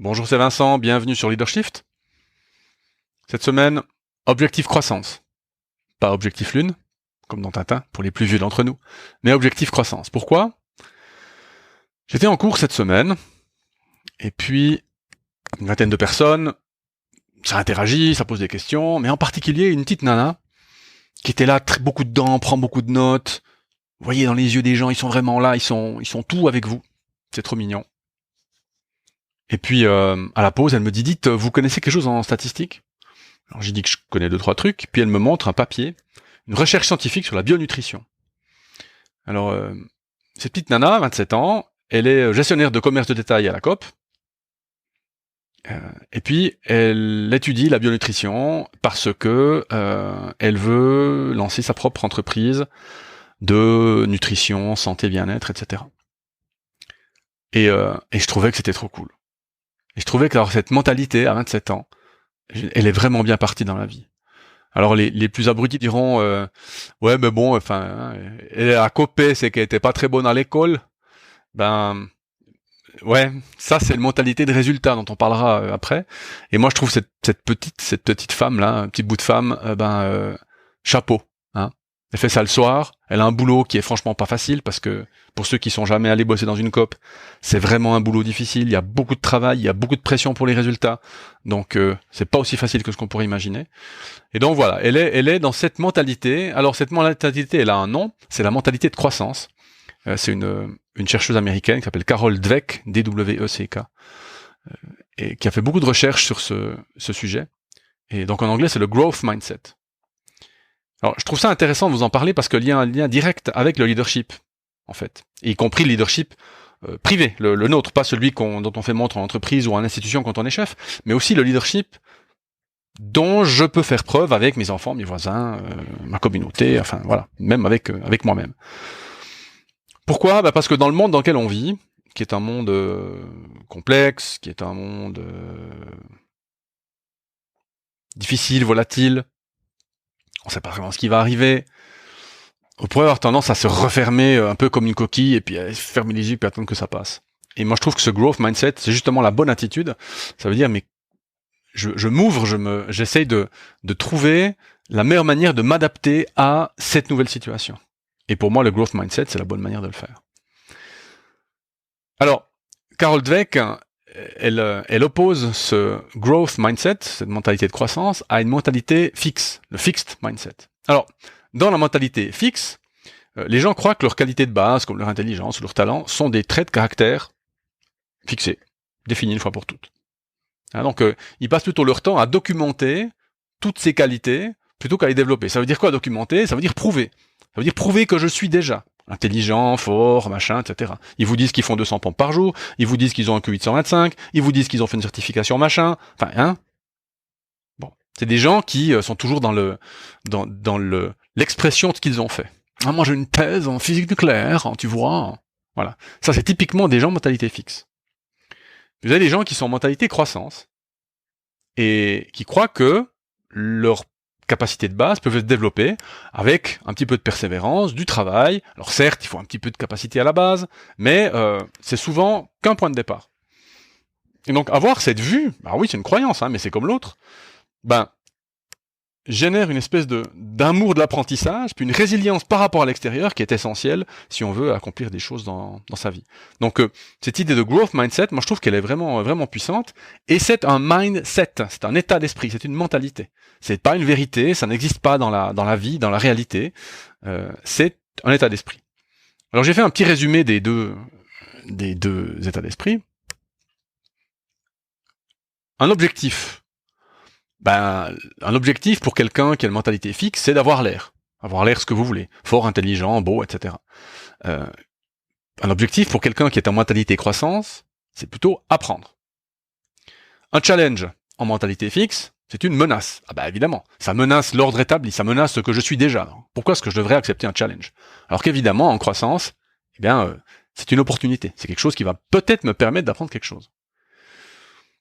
Bonjour, c'est Vincent, bienvenue sur Leadershift. Cette semaine, objectif croissance. Pas objectif lune, comme dans Tintin, pour les plus vieux d'entre nous, mais objectif croissance. Pourquoi ? J'étais en cours cette semaine, et puis une vingtaine de personnes, ça interagit, ça pose des questions, mais en particulier une petite nana, qui était là, beaucoup dedans, prend beaucoup de notes. Vous voyez dans les yeux des gens, ils sont vraiment là, ils sont tout avec vous. C'est trop mignon. Et puis, à la pause, elle me dit, dites, vous connaissez quelque chose en statistique ? Alors j'ai dit que je connais 2-3 trucs, puis elle me montre un papier, une recherche scientifique sur la bionutrition. Alors, cette petite nana, 27 ans, elle est gestionnaire de commerce de détail à la Coop, et puis elle étudie la bionutrition parce que elle veut lancer sa propre entreprise de nutrition, santé, bien-être, etc. Et je trouvais que c'était trop cool. Et je trouvais que alors, cette mentalité à 27 ans, elle est vraiment bien partie dans la vie. Alors les plus abrutis diront ouais mais bon enfin elle a copé, c'est qu'elle était pas très bonne à l'école. Ben ouais, ça c'est une mentalité de résultat dont on parlera après. Et moi je trouve cette petite femme là, un petit bout de femme, chapeau. Hein. Elle fait ça le soir. Elle a un boulot qui est franchement pas facile parce que pour ceux qui sont jamais allés bosser dans une coop, c'est vraiment un boulot difficile. Il y a beaucoup de travail, il y a beaucoup de pression pour les résultats. Donc c'est pas aussi facile que ce qu'on pourrait imaginer. Et donc voilà, elle est dans cette mentalité. Alors cette mentalité, elle a un nom, c'est la mentalité de croissance. C'est une chercheuse américaine qui s'appelle Carol Dweck, D-W-E-C-K, et qui a fait beaucoup de recherches sur ce sujet. Et donc en anglais, c'est le growth mindset. Alors je trouve ça intéressant de vous en parler parce qu'il y a un lien direct avec le leadership, en fait, et y compris le leadership privé, le nôtre, pas celui dont on fait montre en entreprise ou en institution quand on est chef, mais aussi le leadership dont je peux faire preuve avec mes enfants, mes voisins, ma communauté, enfin voilà, même avec moi-même. Pourquoi ? Parce que dans le monde dans lequel on vit, qui est un monde complexe, qui est un monde difficile, volatile, on ne sait pas vraiment ce qui va arriver, on pourrait avoir tendance à se refermer un peu comme une coquille et puis à fermer les yeux et attendre que ça passe. Et moi je trouve que ce growth mindset, c'est justement la bonne attitude. Ça veut dire, mais je m'ouvre, j'essaye de trouver la meilleure manière de m'adapter à cette nouvelle situation. Et pour moi, le growth mindset, c'est la bonne manière de le faire. Alors, Carol Dweck, elle oppose ce growth mindset, cette mentalité de croissance, à une mentalité fixe, le fixed mindset. Alors, dans la mentalité fixe, les gens croient que leurs qualités de base, comme leur intelligence ou leur talent, sont des traits de caractère fixés, définis une fois pour toutes. Donc, ils passent plutôt leur temps à documenter toutes ces qualités plutôt qu'à les développer. Ça veut dire quoi documenter ? Ça veut dire prouver. Ça veut dire prouver que je suis déjà intelligent, fort, machin, etc. Ils vous disent qu'ils font 200 pompes par jour, ils vous disent qu'ils ont un Q825, ils vous disent qu'ils ont fait une certification machin, enfin, hein. Bon, c'est des gens qui sont toujours dans l'expression de ce qu'ils ont fait. Ah, moi j'ai une thèse en physique nucléaire, tu vois. Voilà. Ça c'est typiquement des gens mentalité fixe. Vous avez des gens qui sont en mentalité croissance et qui croient que leur capacités de base peuvent se développer avec un petit peu de persévérance, du travail. Alors certes, il faut un petit peu de capacité à la base, mais c'est souvent qu'un point de départ. Et donc avoir cette vue, bah oui, c'est une croyance, hein, mais c'est comme l'autre, génère une espèce d'amour de l'apprentissage, puis une résilience par rapport à l'extérieur qui est essentielle si on veut accomplir des choses dans sa vie. Donc cette idée de growth mindset, moi je trouve qu'elle est vraiment vraiment puissante, et c'est un mindset, c'est un état d'esprit, c'est une mentalité. C'est pas une vérité, ça n'existe pas dans la vie, dans la réalité. C'est un état d'esprit. Alors j'ai fait un petit résumé des deux états d'esprit. Un objectif. Un objectif pour quelqu'un qui a une mentalité fixe, c'est d'avoir l'air. Avoir l'air ce que vous voulez. Fort, intelligent, beau, etc. Un objectif pour quelqu'un qui est en mentalité croissance, c'est plutôt apprendre. Un challenge en mentalité fixe, c'est une menace. Ah bah évidemment, ça menace l'ordre établi, ça menace ce que je suis déjà. Pourquoi est-ce que je devrais accepter un challenge ? Alors qu'évidemment, en croissance, c'est une opportunité. C'est quelque chose qui va peut-être me permettre d'apprendre quelque chose.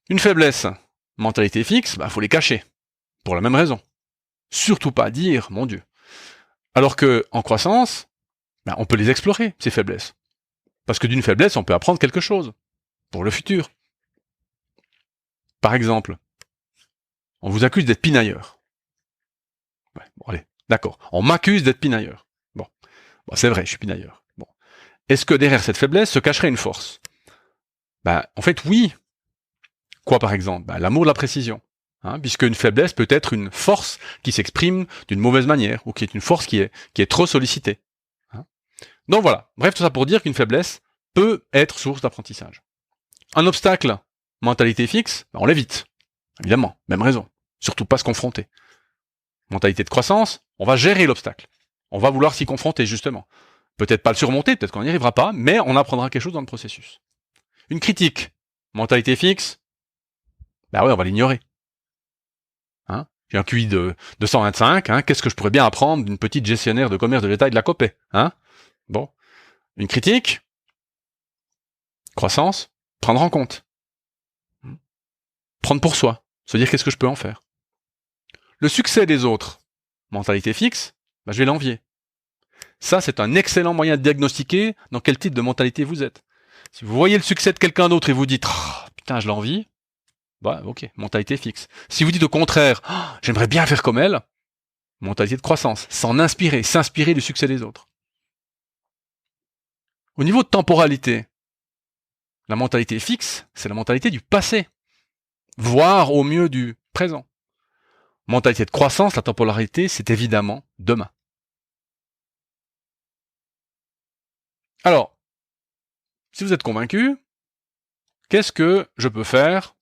Une faiblesse, mentalité fixe, faut les cacher. Pour la même raison. Surtout pas dire, mon Dieu. Alors que, en croissance, on peut les explorer, ces faiblesses. Parce que d'une faiblesse, on peut apprendre quelque chose. Pour le futur. Par exemple, on vous accuse d'être pinailleur. Ouais, bon, allez, d'accord. On m'accuse d'être pinailleur. Bon, c'est vrai, je suis pinailleur. Bon. Est-ce que derrière cette faiblesse se cacherait une force? En fait, oui. Quoi, par exemple? L'amour de la précision. Puisque une faiblesse peut être une force qui s'exprime d'une mauvaise manière, ou qui est une force qui est trop sollicitée. Donc voilà. Bref, tout ça pour dire qu'une faiblesse peut être source d'apprentissage. Un obstacle, mentalité fixe, on l'évite. Évidemment, même raison. Surtout pas se confronter. Mentalité de croissance, on va gérer l'obstacle. On va vouloir s'y confronter, justement. Peut-être pas le surmonter, peut-être qu'on n'y arrivera pas, mais on apprendra quelque chose dans le processus. Une critique, mentalité fixe, on va l'ignorer. J'ai un QI de 125, qu'est-ce que je pourrais bien apprendre d'une petite gestionnaire de commerce de détail de la Copé, Bon. Une critique, croissance, prendre en compte. Prendre pour soi, se dire qu'est-ce que je peux en faire. Le succès des autres, mentalité fixe, je vais l'envier. Ça, c'est un excellent moyen de diagnostiquer dans quel type de mentalité vous êtes. Si vous voyez le succès de quelqu'un d'autre et vous dites « putain, je l'envie », ok, mentalité fixe. Si vous dites au contraire « j'aimerais bien faire comme elle », mentalité de croissance, s'en inspirer, s'inspirer du succès des autres. Au niveau de temporalité, la mentalité fixe, c'est la mentalité du passé, voire au mieux du présent. Mentalité de croissance, la temporalité, c'est évidemment demain. Alors, si vous êtes convaincu, qu'est-ce que je peux faire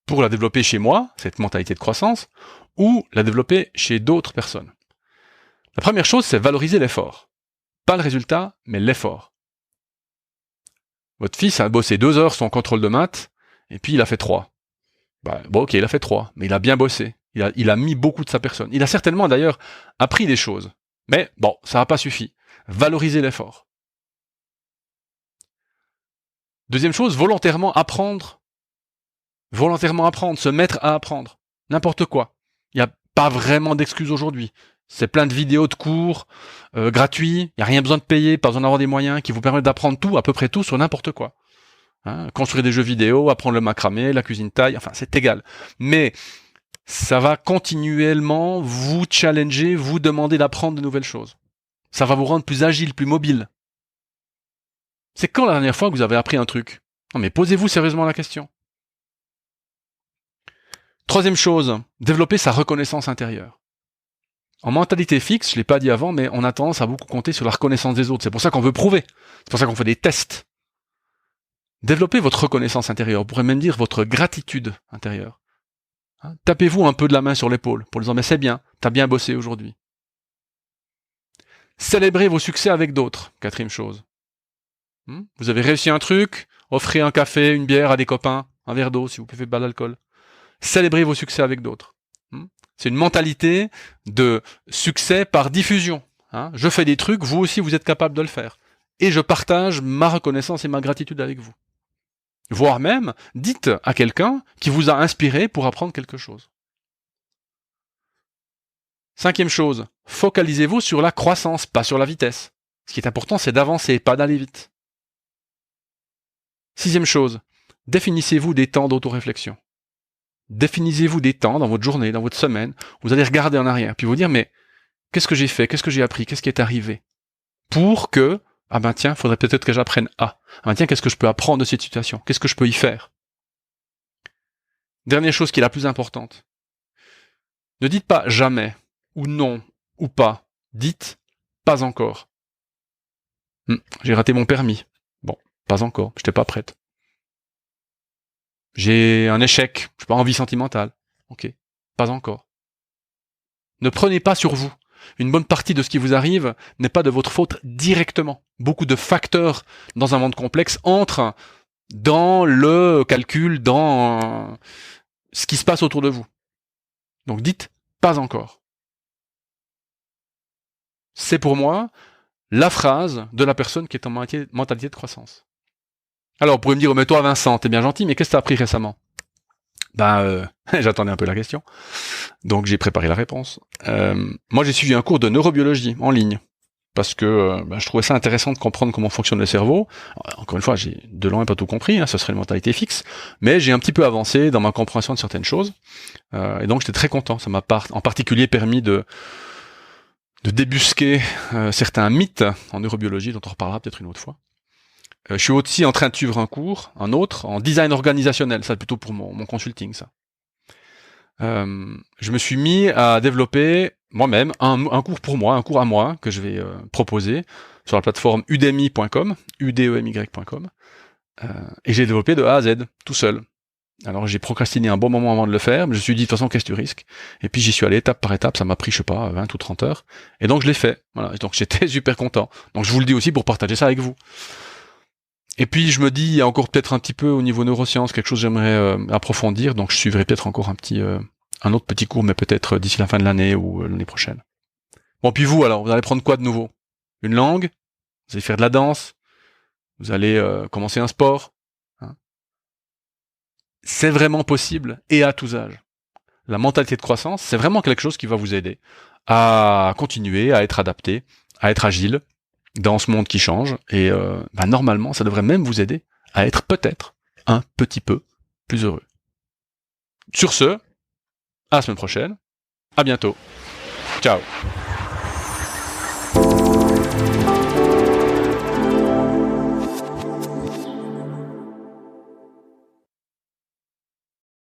pour la développer chez moi, cette mentalité de croissance, ou la développer chez d'autres personnes? La première chose, c'est valoriser l'effort. Pas le résultat, mais l'effort. Votre fils a bossé 2 heures son contrôle de maths, et puis il a fait 3. Ok, il a fait 3, mais il a bien bossé. Il a mis beaucoup de sa personne. Il a certainement d'ailleurs appris des choses. Mais ça n'a pas suffi. Valoriser l'effort. Deuxième chose, volontairement apprendre, se mettre à apprendre. N'importe quoi. Il n'y a pas vraiment d'excuses aujourd'hui. C'est plein de vidéos de cours gratuits, il n'y a rien besoin de payer, pas besoin d'avoir des moyens qui vous permettent d'apprendre tout, à peu près tout, sur n'importe quoi. Construire des jeux vidéo, apprendre le macramé, la cuisine taille, enfin c'est égal. Mais ça va continuellement vous challenger, vous demander d'apprendre de nouvelles choses. Ça va vous rendre plus agile, plus mobile. C'est quand la dernière fois que vous avez appris un truc? Non mais posez-vous sérieusement la question. Troisième chose, développer sa reconnaissance intérieure. En mentalité fixe, je l'ai pas dit avant, mais on a tendance à beaucoup compter sur la reconnaissance des autres. C'est pour ça qu'on veut prouver. C'est pour ça qu'on fait des tests. Développez votre reconnaissance intérieure. On pourrait même dire votre gratitude intérieure. Tapez-vous un peu de la main sur l'épaule pour dire « mais c'est bien, t'as bien bossé aujourd'hui ». Célébrez vos succès avec d'autres. Quatrième chose. Vous avez réussi un truc, offrez un café, une bière à des copains, un verre d'eau si vous pouvez pas d'alcool. Célébrez vos succès avec d'autres. C'est une mentalité de succès par diffusion. Je fais des trucs, vous aussi vous êtes capable de le faire. Et je partage ma reconnaissance et ma gratitude avec vous. Voire même, dites à quelqu'un qui vous a inspiré pour apprendre quelque chose. Cinquième chose, focalisez-vous sur la croissance, pas sur la vitesse. Ce qui est important, c'est d'avancer, pas d'aller vite. Sixième chose, définissez-vous des temps d'autoréflexion. Définissez-vous des temps dans votre journée, dans votre semaine, où vous allez regarder en arrière, puis vous dire, mais qu'est-ce que j'ai fait, qu'est-ce que j'ai appris, qu'est-ce qui est arrivé? Pour que, tiens, faudrait peut-être que j'apprenne à. Tiens, qu'est-ce que je peux apprendre de cette situation? Qu'est-ce que je peux y faire? Dernière chose qui est la plus importante. Ne dites pas jamais, ou non, ou pas. Dites pas encore. J'ai raté mon permis. Bon, pas encore, j'étais pas prête. J'ai un échec, je suis pas en vie sentimentale. Ok, pas encore. Ne prenez pas sur vous. Une bonne partie de ce qui vous arrive n'est pas de votre faute directement. Beaucoup de facteurs dans un monde complexe entrent dans le calcul, dans ce qui se passe autour de vous. Donc dites pas encore. C'est pour moi la phrase de la personne qui est en mentalité de croissance. Alors, vous pourrez me dire, mais toi Vincent, t'es bien gentil, mais qu'est-ce que t'as appris récemment? J'attendais un peu la question. Donc j'ai préparé la réponse. Moi j'ai suivi un cours de neurobiologie en ligne. parce que je trouvais ça intéressant de comprendre comment fonctionne le cerveau. Encore une fois, j'ai de loin pas tout compris, ce serait une mentalité fixe, mais j'ai un petit peu avancé dans ma compréhension de certaines choses, et donc j'étais très content. Ça m'a en particulier permis de débusquer certains mythes en neurobiologie, dont on reparlera peut-être une autre fois. Je suis aussi en train de suivre un autre, en design organisationnel, ça plutôt pour mon consulting, ça. Je me suis mis à développer moi-même un cours pour moi, un cours à moi, que je vais proposer sur la plateforme udemy.com, udemy.com, et j'ai développé de A à Z, tout seul. Alors j'ai procrastiné un bon moment avant de le faire, mais je me suis dit de toute façon qu'est-ce que tu risques, et puis j'y suis allé étape par étape, ça m'a pris je sais pas 20 ou 30 heures, et donc je l'ai fait, voilà, et donc j'étais super content. Donc je vous le dis aussi pour partager ça avec vous. Et puis je me dis, il y a encore peut-être un petit peu au niveau neurosciences, quelque chose que j'aimerais approfondir, donc je suivrai peut-être encore un autre petit cours, mais peut-être d'ici la fin de l'année ou l'année prochaine. Bon, puis vous alors, vous allez prendre quoi de nouveau? Une langue? Vous allez faire de la danse? Vous allez commencer un sport? Hein? C'est vraiment possible, et à tous âges. La mentalité de croissance, c'est vraiment quelque chose qui va vous aider à continuer, à être adapté, à être agile dans ce monde qui change, et normalement, ça devrait même vous aider à être peut-être un petit peu plus heureux. Sur ce, à la semaine prochaine, à bientôt, ciao.